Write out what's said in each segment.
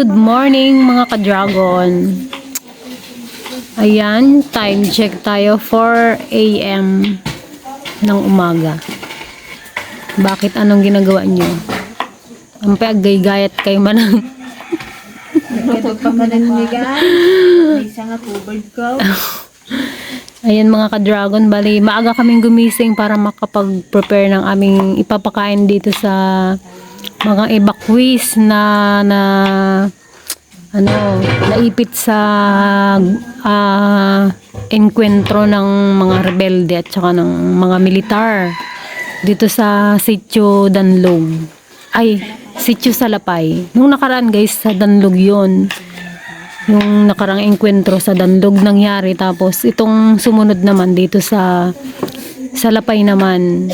Good morning mga ka-dragon. Ayan, time check tayo 4 AM ng umaga. Bakit anong ginagawa nyo? Ang paggay-gayat kayo manang. Ito pa ka ng migan. Isa nga covered ka. Ayan mga ka-dragon, bali maaga kaming gumising para makapag-prepare ng aming ipapakain dito sa mga evacuees na naipit sa enkwentro ng mga rebelde at saka ng mga militar dito sa Sitio Danlog. Ay, Sitio Salapay. Nung nakaraan guys, sa Danlog yun. Yung nakarang enkwentro sa Danlog nangyari. Tapos itong sumunod naman dito sa Salapay naman.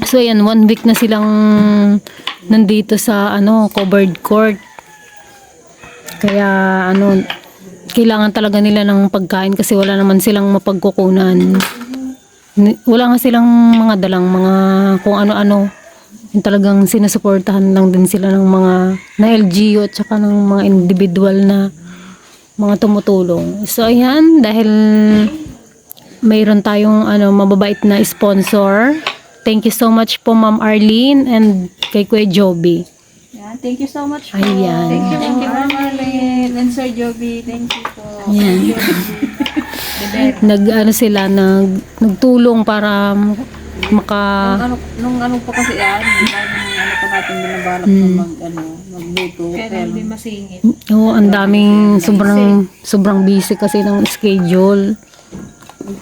So ayan, 1 week na silang nandito sa covered court. Kaya kailangan talaga nila ng pagkain kasi wala naman silang mapagkukunan. Wala nga silang mga dalang mga kung ano-ano. Yung talagang sinusuportahan lang din sila ng mga na LGU at saka ng mga individual na mga tumutulong. So ayan, dahil mayroon tayong mababait na sponsor. Thank you so much po Ma'am Arlene and kay Kuya Joby. Yeah, thank you so much po. Ayan. Thank you Ma'am Arlene and Sir Joby. Thank you po. Ayan. Nagtulong para Nung pa kasi yan, nung pa natin binabalak na magluto. Kaya hindi masingit. Oo, ang daming sobrang busy kasi ng schedule.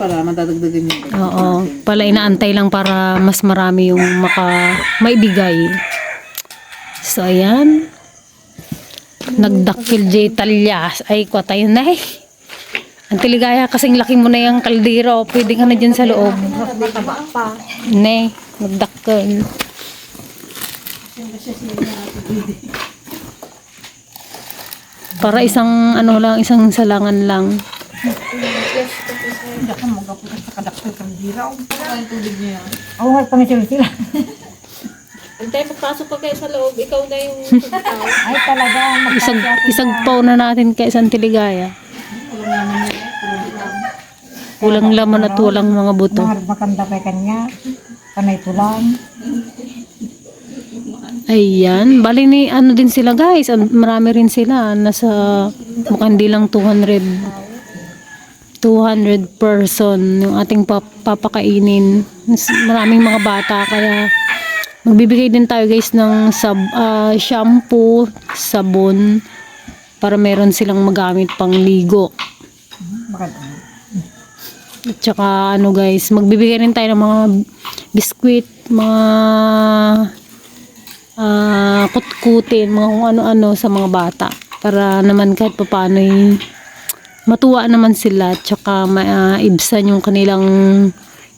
Para madadagdagan yun. Oo, pala inaantay lang para mas marami yung maibigay. So ayan. Nagdakil J Talyas. Ay, kwatay na eh. Ang tiligaya kasing laki mo na yung kaldero. Pwede ka na dyan sa loob. Mataba pa. Ne, nagdakil. Para isang isang salangan lang. Daka mo gapo sa kadakil kang diraw. Ang tubig niya. Oo nga, pangitulog sila. Antay, magpasok pa kayo sa loob. Ikaw na yung Ay talaga, Isagpaw na natin kay isang tiligaya. Walang laman at walang mga buto. makanda kay kanya. Panay tulang. Ayan, bali ni din sila guys. Marami rin sila. Nasa mukhang hindi lang 200 person yung ating papakainin. Maraming mga bata kaya magbibigay din tayo guys ng shampoo, sabon para meron silang magamit pang ligo. At saka guys, magbibigay rin tayo ng mga biskwit, mga kutkutin, mga kung ano-ano sa mga bata para naman kahit papaano matuwa naman sila at saka maibsan yung kanilang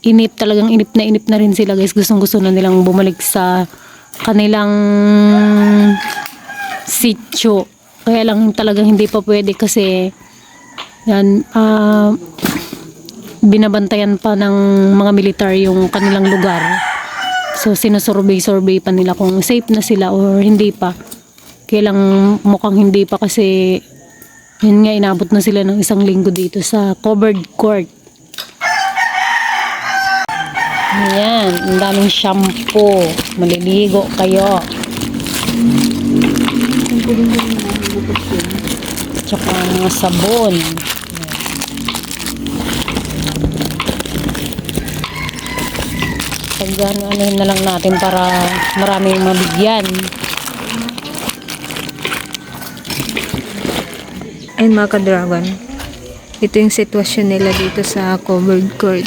inip. Talagang inip na rin sila guys. Gustong-gusto na nilang bumalik sa kanilang sitio. Kaya lang talagang hindi pa pwede kasi yan, binabantayan pa ng mga militar yung kanilang lugar. So sinusurvey pa nila kung safe na sila or hindi pa. Kaya lang mukhang hindi pa kasi yun nga, inabot na sila ng 1 linggo dito sa covered court. Ayan, ang daming shampoo. Maliligo kayo. Tsaka mga sabon. Anuhin na lang natin para maraming mabigyan. Ayun mga ka-dragon, ito yung sitwasyon nila dito sa covered court.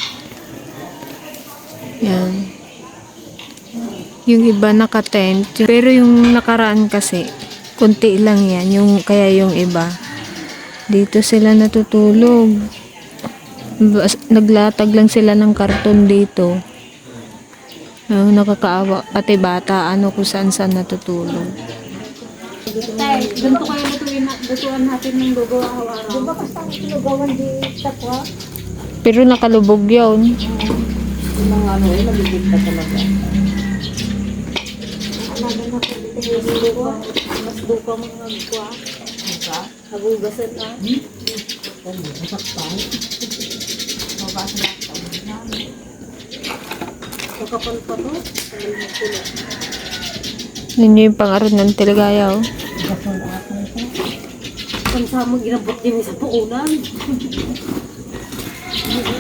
Yan. Yung iba naka-tent, pero yung nakaraan kasi, konti lang yan. Kaya yung iba, dito sila natutulog. Naglatag lang sila ng karton dito. Nakakaawa, pati bata, kung saan natutulog. Tay, ganito kayo lutuan natin ng gugawa araw. Di ba basta ang lugawan di takwa? Pero nakalubog yun. Yung mga nabibig pa talaga. Alaga na po dito yung lugawan. Buka mo nga buka. Hagugasan na. Kapal pa to. Ninyo yung pang-arod ng Tiligaya, oh. Pansama ginabot din sa puunan.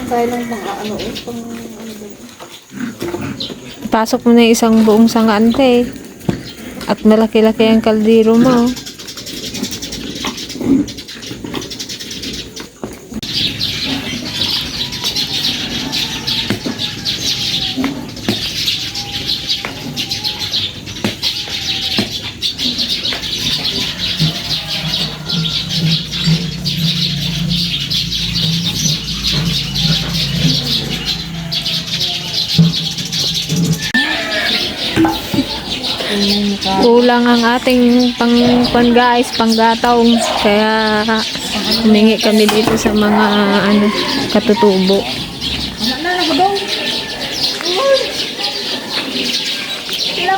Kaya lang mga ano pang ano ba? Pasok mo na yung isang buong sangante. At malaki-laki ang kaldero mo. Kulang ang ating guys, panggatong. Kaya humingi kami dito sa mga katutubo.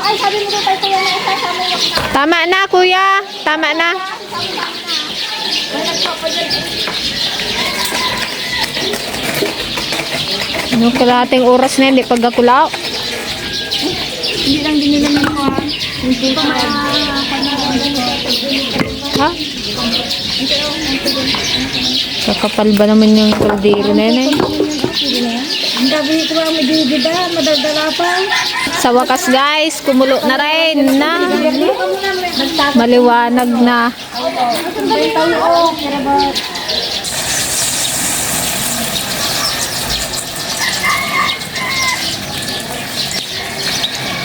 Ay, sabi mo tayo kuya na isa, sabi mo na. Tama na, kuya. Tama na. Ano, kalahating oras na, hindi pagkakulaw. Hindi lang din nila ng kuha. Hindi pa Ha? Kakapal ba naman yung kaldero na yan eh? Ang dami ko ang medida, madaldala pa. Sa wakas guys, kumulo na rin na. Maliwanag na.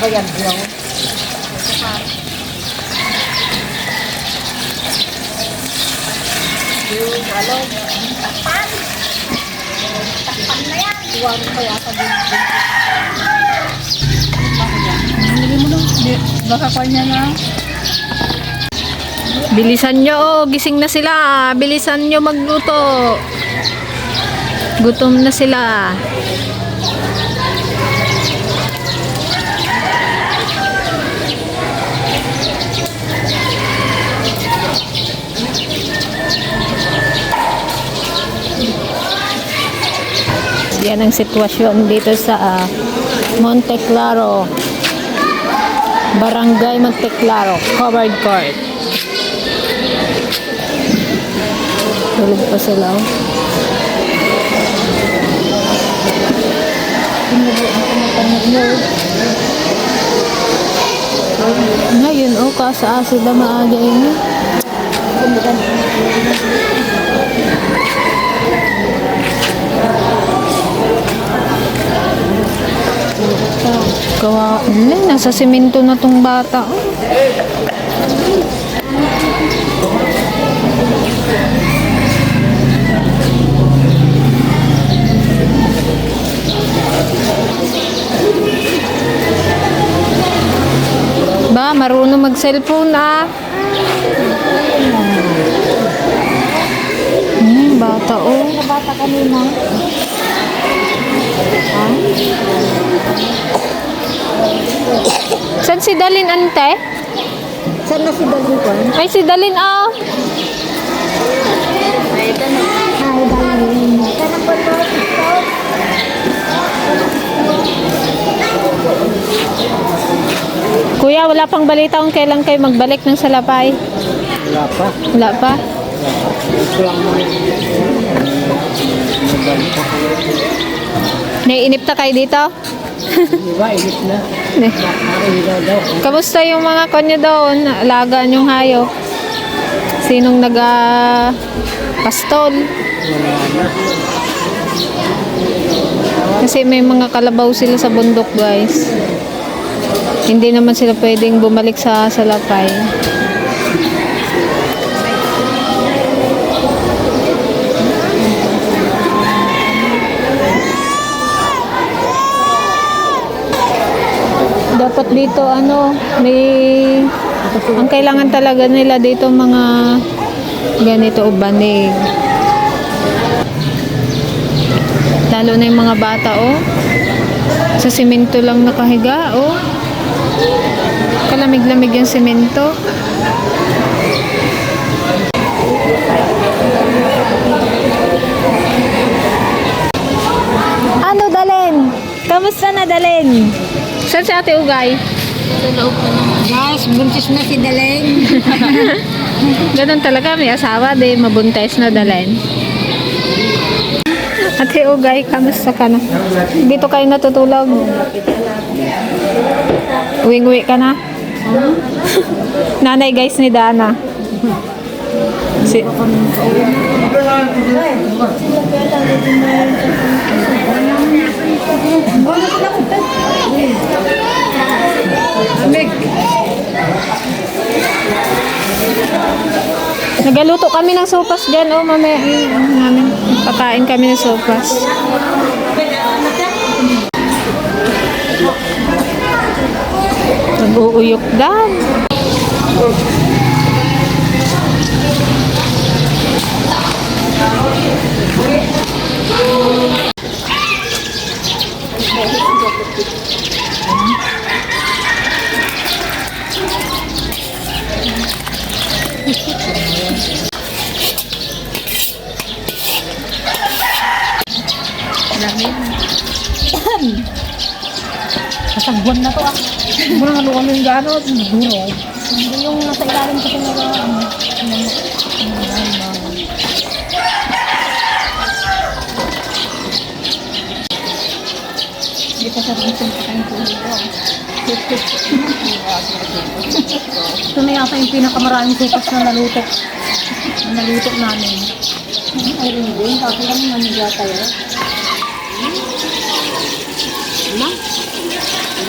Bayan lang. Baka pa niya na. Bilisan nyo, oh, gising na sila. Bilisan nyo magluto. Gutom na sila. Yan ang sitwasyon dito sa Monte Claro, Barangay Monte Claro, covered court. Tulog pa sila. Oh. Ngayon, oh, kasa sila maaga yun. Kawa, nasa simento na tong bata. Oh. Ba, marunong mag-cellphone ah. Bata oh. Bata kanina. Saan si Dalin, ante? Saan na si Dalin ko? Ay, si Dalin oh. Ay, Dalin. Saan po ito? Kuya, wala pang balita kung kailan kayo magbalik ng Salapay? Wala pa. Wala pa? Ito lang mo. Naiinip na kayo dito? Diba, init na. Ne. Nakailaw daw. Kamusta yung mga konyo doon? Alagaan yung hayop? Sinong pastol? Wala na. Kasi may mga kalabaw sila sa bundok guys. Hindi naman sila pwedeng bumalik sa Salapay. Dapat dito ang kailangan talaga nila dito mga ganito o banig. Lalo na yung mga bata oh. Sa simento lang nakahiga oh. Kalamig-lamig yung simento. na dalhin. Saan si Ate Ugay? Guys, buntis na si Daleng. Ganun talaga, may asawa, di mabuntes na dalhin. Ate Ugay, kamusta ka na? Dito kayo natutulog? Uwing-uwi ka na? Nanay guys ni Dana. Si Nagaluto kami ng sopas dyan, oh, mamaya namin. Pakain kami ng sopas. Nag-uuyok dan. Kasagwan na to ah. Muna nga luwan yung gano'n. Duro. Hindi yung nasa ilalim kasi Hindi pa sa rinsin pa kayong tuloy ko. ito na yata yung pinakamaraming supas na naluto. Na naluto namin. Ay, rin din. Kasi lang maniga tayo.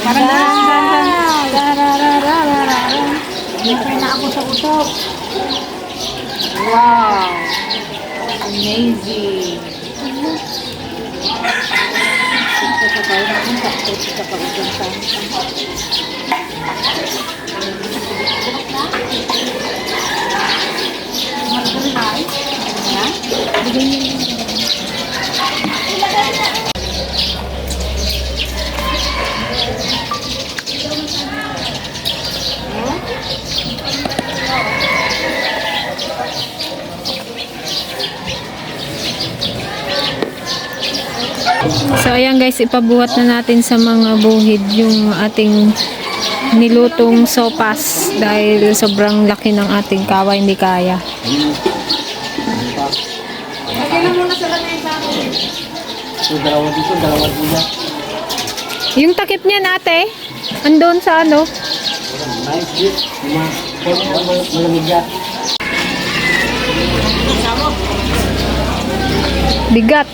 Parang Hindi na ako sa usok. wow! Amazing! Sa tayo natin, sakto sa pag-upunta. So ayan guys, ipabuhat na natin sa mga buhid yung ating nilutong sopas dahil sobrang laki ng ating kawa, hindi kaya. So, dalawa dito, dalawa dito. Yung takip niya nate, andun sa ano? Nice dip. Malamig yan. Bigat.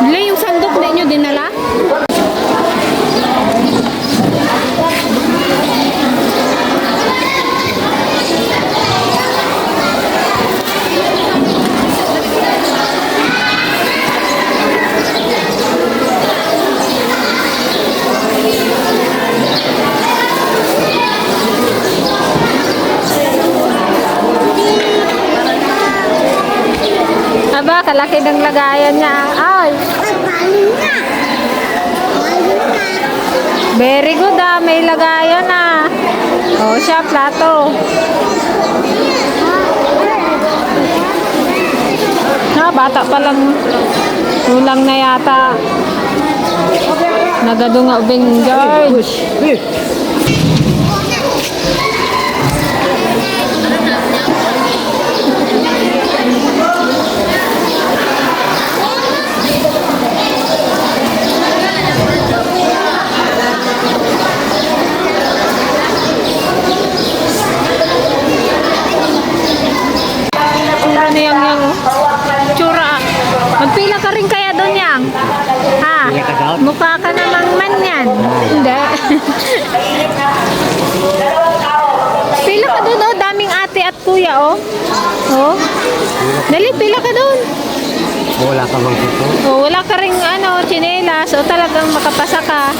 Wala yung sandok na inyo dinala? Aba, kalaki ng lagayan niya. Ay! Very good ah, may lagayan ah. Oh, siya, plato. Bata pa lang. Kulang na yata. Nagado nga ubing George. Ano yung kuya, oh. Oh. Dali, pila ka doon. Wala ka bang kuto? Oh, wala ka ring tsinelas. O talagang makapasa ka.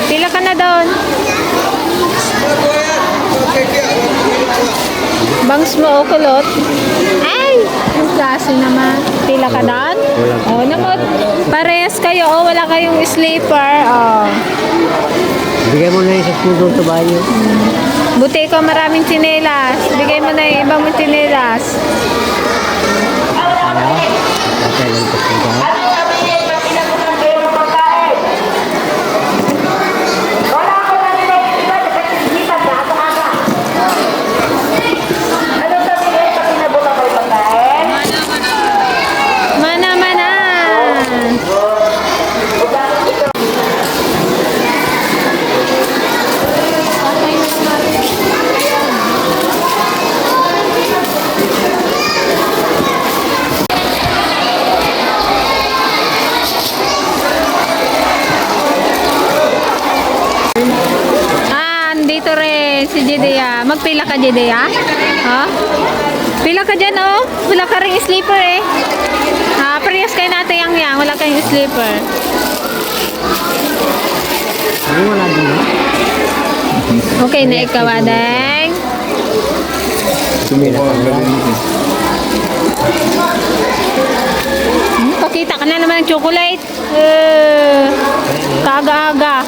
Pila ka na doon. Bangs mo o kulot. Ay! Yung klase naman. Pila ka doon? Oh, naman. Parehas kayo. Oh, wala kayong sleeper. Oh. Bigay mo na yung sa puso sa banyo. Buti ikaw maraming tsinelas. Bigay mo na yung ibang mong tsinelas. Okay lang po siya. Mana. Andito rin si Jedea. Magpila ka, Jedea? Ha? Pila ka dyan, oh. Wala ka rin sleeper, eh. Parehas kayo natin yang. Wala kayong sleeper. Ano wala din na? Okay na ikaw, Adeng. Sumila ka na. Pakita ka na naman ng chocolate. Kaga-aga.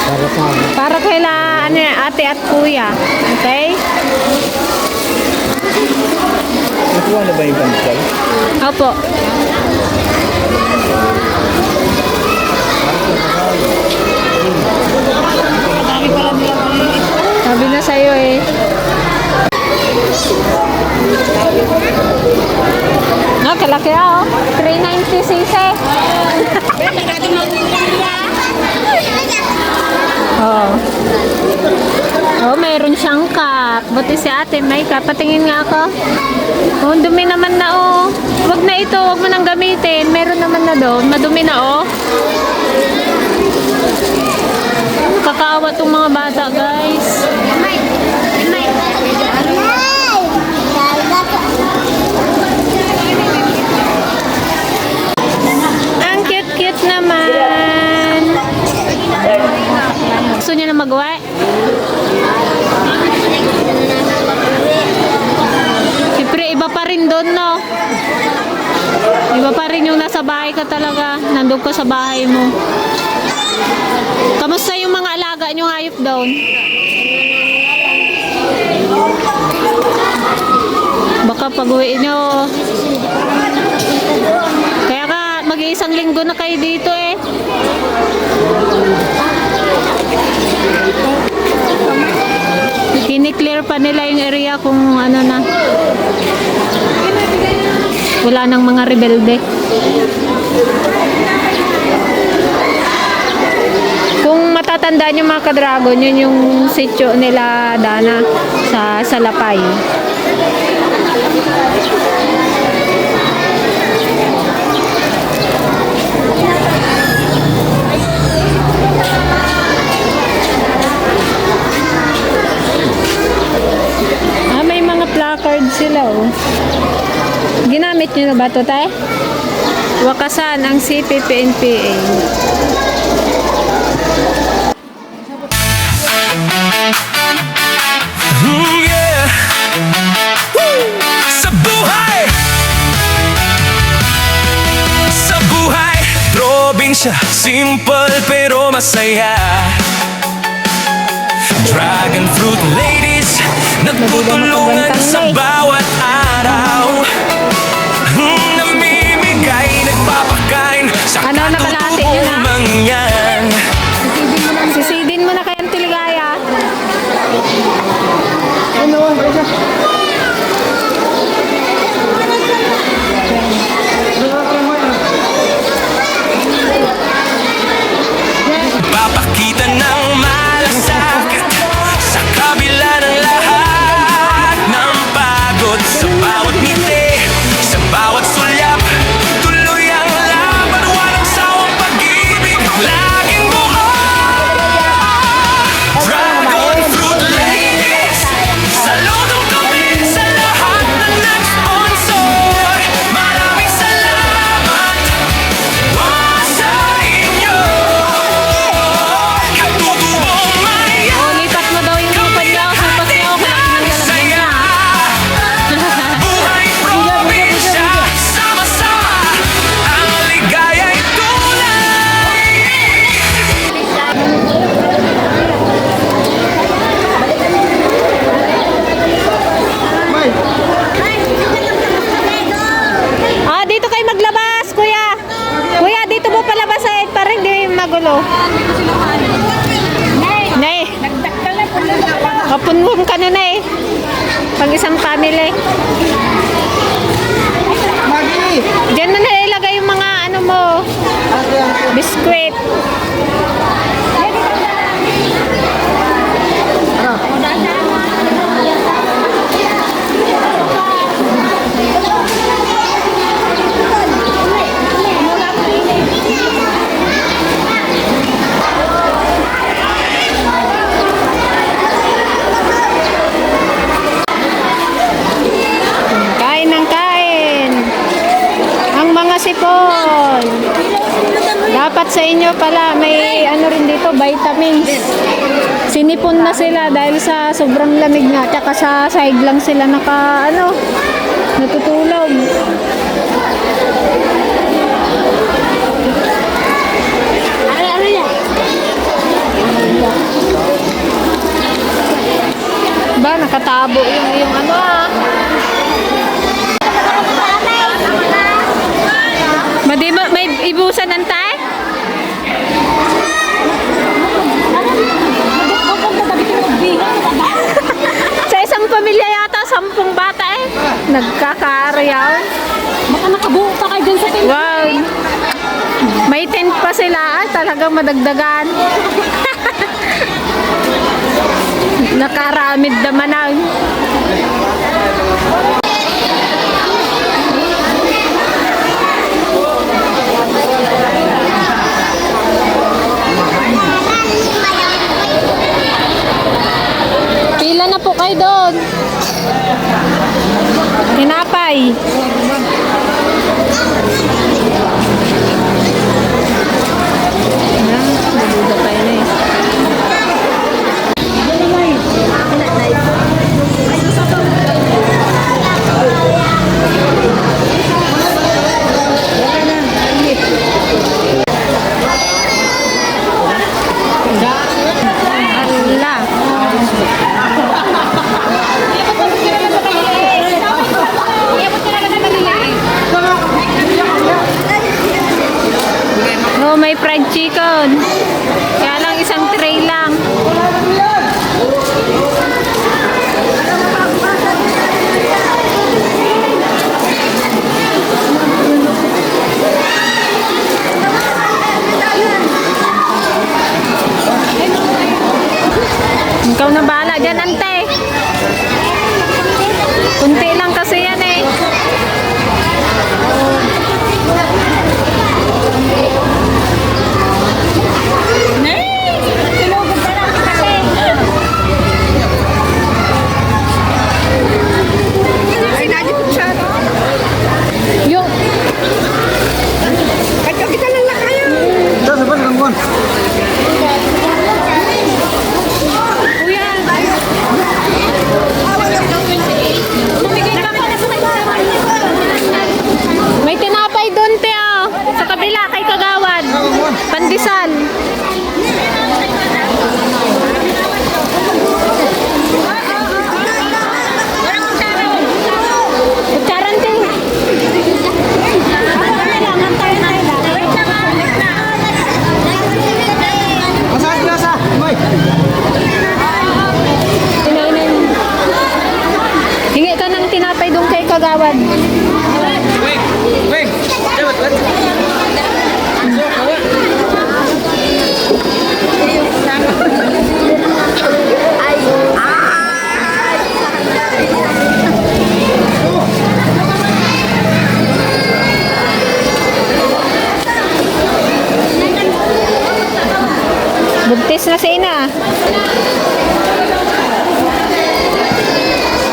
Para sa Para kaila ate at kuya. Okay? Nakuha na ba yung pandesal? Opo. Sabi na sa'yo eh. Kalaki ah, oh. 390 cc. Oh. Oh, mayroon siyang cup. Buti si ate may cup. Patingin nga ako. Oh, dumi naman na oh. Wag na ito, wag mo nang gamitin. Meron naman na doon. Madumi na oh. Kakaawa tong mga bata, guys. Ang cute-cute naman. Gusto niya na magawa? Siyempre, iba pa rin doon, no? Iba pa rin yung nasa bahay ka talaga. Nandun ka sa bahay mo. Kamusta yung mga alaga nyo hayop doon? Baka pag-uwi nyo. Kaya ka, mag-iisang linggo na kayo dito eh. Kini-clear pa nila yung area kung ano na. Wala nang mga rebelde. Kung matatandaan yung mga ka-dragon, yun yung sityo nila Dana sa Salapay. May mga placard sila oh. Ginamit nyo na ba ito, tay? Wakasan ang CPP-NPA. Yeah. Woo! Sa buhay, probinsya, simple pero masaya. Dragon fruit ladies, nagtutulungan sa bawat araw. Namimigay, nagpapakain sa katutuong mangyan. Sisidin mo na kayang tiligaya. Papakita ng malasakit sa kabila ng lahat ng pagod. Sa bawat ngiti, sa bawat sulyap, tuloy ang laban, walang sawang pag-ibig, laging buo. Dragon fruit ladies, saludo Kapunwong ka na eh. Pag isang family. Diyan mo na ilagay yung mga ano mo. Biskwit. Kain ng kain. Ang mga sipon. Dapat sa inyo pala may ano rin dito, vitamins. Sinipon na sila dahil sa sobrang lamig nga. Tsaka sa sahig lang sila natutulog. Ba, nakatabo yung ano May ibusan ng tayo? Sa isang pamilya yata, 10 bata eh. Nagkakaarayaw. Baka nakabuo pa kayo dun sa tent. Wow. May tent pa sila. Talagang madagdagan. Nakaramid naman ang. Pila na po kayo doon. Tinapay. Nabuda tayo na eh. Oh, may fried chicken. Kaya lang isang tray lang. Ikaw na bahala dyan, ante. Kunti lang kasi yan eh. Yung may tinapay doon, te, oh. Sa kabila, kay Kagawad. Pandesal. Kutsaran, te. Hingi ka ng tinapay doon kay Kagawad. Buntis na si Ina.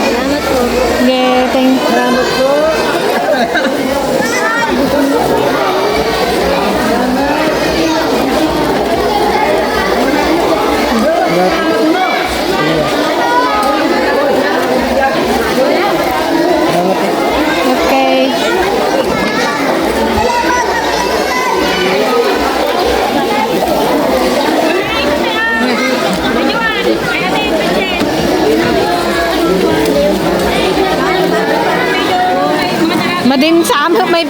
Salamat po. Yeah, thank you. Salamat po. Okay. Madin sa amin may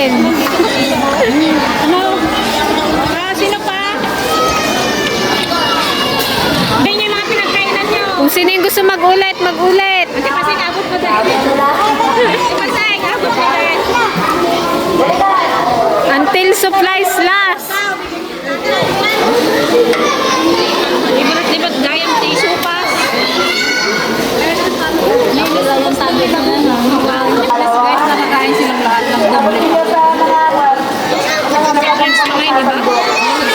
natin. Sino pa? Hindi niyo mga pinagkainan niyo. Kung sino yung gusto mag-ulit, mag-ulit. Hindi kasi abot mo dahil. Hindi kasi abot mo dahil. Until supplies last. Di ba't gayang tissue pa? Guys, nakakain silang lahat ng doble.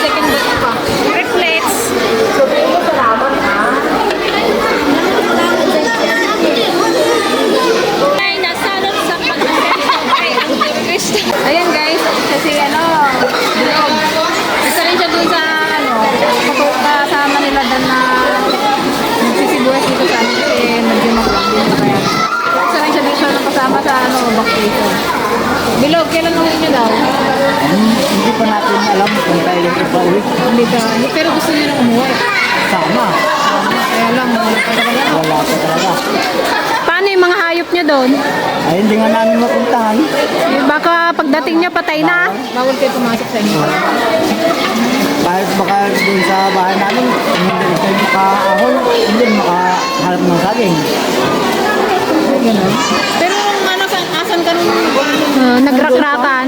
Second batch pa. Reflex. Ay, nasalot sa ay, ang terrorist. Ayan guys, kasi bilog. Isa rin siya dun sa kasama nila dan na nagsisibuhay dito sa amin kasi nag-gymok lang din na kaya. Isa rin siya dun sa kasama sa vacation. Bilog, kailan uwi niyo daw? Hindi pa natin alam kung kailan ito pa uwi. Pero gusto niyo nang umuwi. Sama. Kaya lang, wala pa talaga. Wala pa talaga. Paano yung mga hayop nyo doon? Ay, hindi nga namin mapuntahan. Baka pagdating nyo patay na. Bawal kayo pumasok sa inyo. Kahit baka dun sa bahay namin, hindi tayo makaahon, hindi makahalap ng saging. Ganun. Pero asan ka nung Nagrakrakan.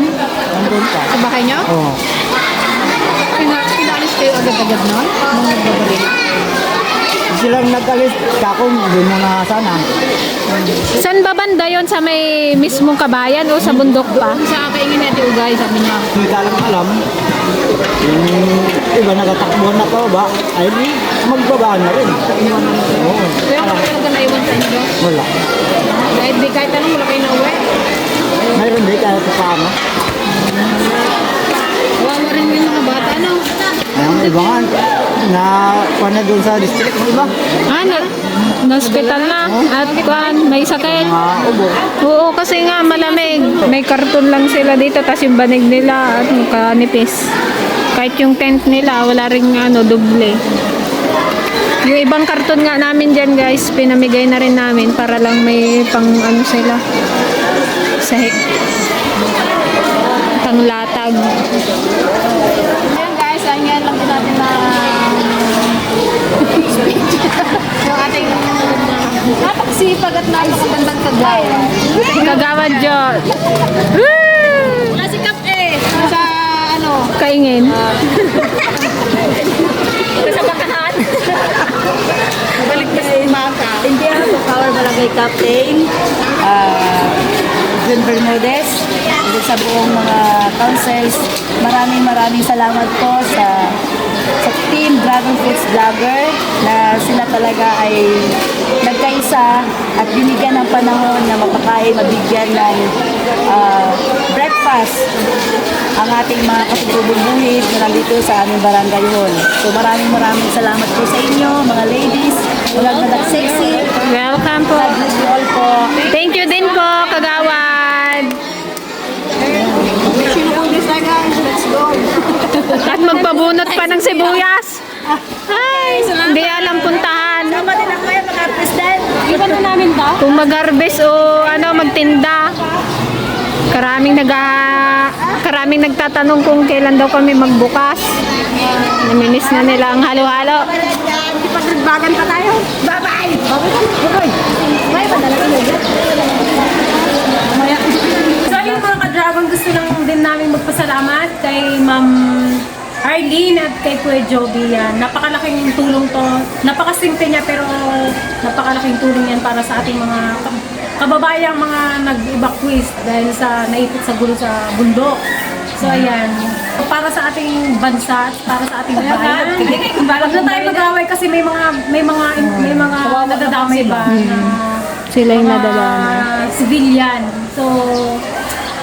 Nandun pa. sa bahay niyo? Oo. Pinalis kayo agad-agad nun? Nung nagbabalik? Silang nag-alis, kakong doon muna sana. Saan ba banda yun? Sa may mismong kabayan o sa bundok pa? Sa kaingin natin ugay, sabi niya. Hindi ka lang alam. Yung iba nagatakbo na pa ba? Ay, di, magbaba na rin. Oo. Pero wala ka naiwan sa inyo? Wala. Kahit anong wala kayo na uwi? Mayroon din kahit pa paano. Wawa rin yung mga bata, no? Ang iba nga, na na doon sa district ng iba. Na-hospital na. At may sakit. Mga ubo. Oo, kasi nga malamig. May karton lang sila dito, tas yung banig nila at kanipis. Kahit yung tent nila, wala rin doble. Yung ibang karton nga namin dyan guys, pinamigay na rin namin para lang may pang sila. Sahi. Panglatag. Ayun guys, ayan lang din natin na yung ating napaksipag at napakagandang kagaya. Kagawad Diyos. Wala si Kap sa Kaingin. sa bakahan. Balik pa sa Maka. Hindi ako Power Barangay Captain. Jun Bermudez. Sa buong mga councils. Maraming salamat po sa Team Dragon Fruits Vlogger na sila talaga ay nagkaisa at binigyan ng panahon na mapakain, mabigyan ng breakfast ang ating mga kasububuhid na nandito sa aming barangay hall. So maraming salamat po sa inyo, mga ladies, mga sexy. Welcome po. God bless you all po. Thank you din po, Kagawad. Let's go. At magpabunot pa ng sibuyas. Ay, hindi alam puntahan. Sama din ako kayo mga president. Iwan na namin to. Kung mag-harvest o magtinda. Karaming nagtatanong kung kailan daw kami magbukas. Namimiss na nila ang halo-halo. Pagbagan pa tayo. Bye-bye. Bye-bye. May padala ka mo. So yung mga ka-dragon, gusto lang din namin magpasalamat kay Ma'am Arlene at kay Kuya Joby. Yan. Napakalaking tulong to. Napakasimple niya pero napakalaking tulong yan para sa ating mga kababayang mga nag-evacuate dahil sa naipit sa gulo sa bundok. So ayan, para sa ating bansa, para sa ating bayan. Huwag na tayo mag-away kasi may mga nadadamay ba na Sila yung mga nadala. civilian. So,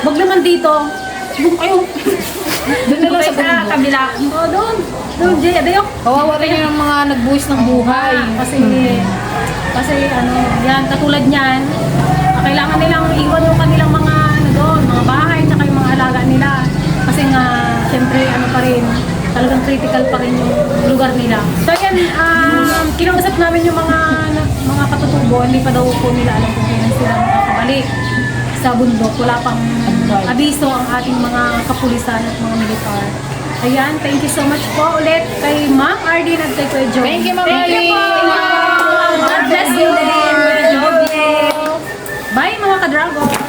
wag naman dito. Doon kayo. Doon na lang sa kabila. Oo, doon. Doon, Jay. Adayok. Kawawa rin yung mga nagbuwis ng buhay. Kasi yan, katulad niyan, kailangan nilang iwan yung kanilang mga, mga bahay, tsaka yung mga alaga nila. Kasi nga, siyempre, pa rin, talagang critical pa rin yung lugar nila. So yan, kinausap namin yung mga katutubo, hindi pa daw po nila alam kung kailan sila makakabalik sa bundok. Wala pang abiso ang ating mga kapulisan at mga militar. Ayan, thank you so much po ulit kay Ma'am Ardeen at kay Kuya Joey. Thank you, Ma'am Thank you po. Arlene. God bless you. Bye mga ka-dragon.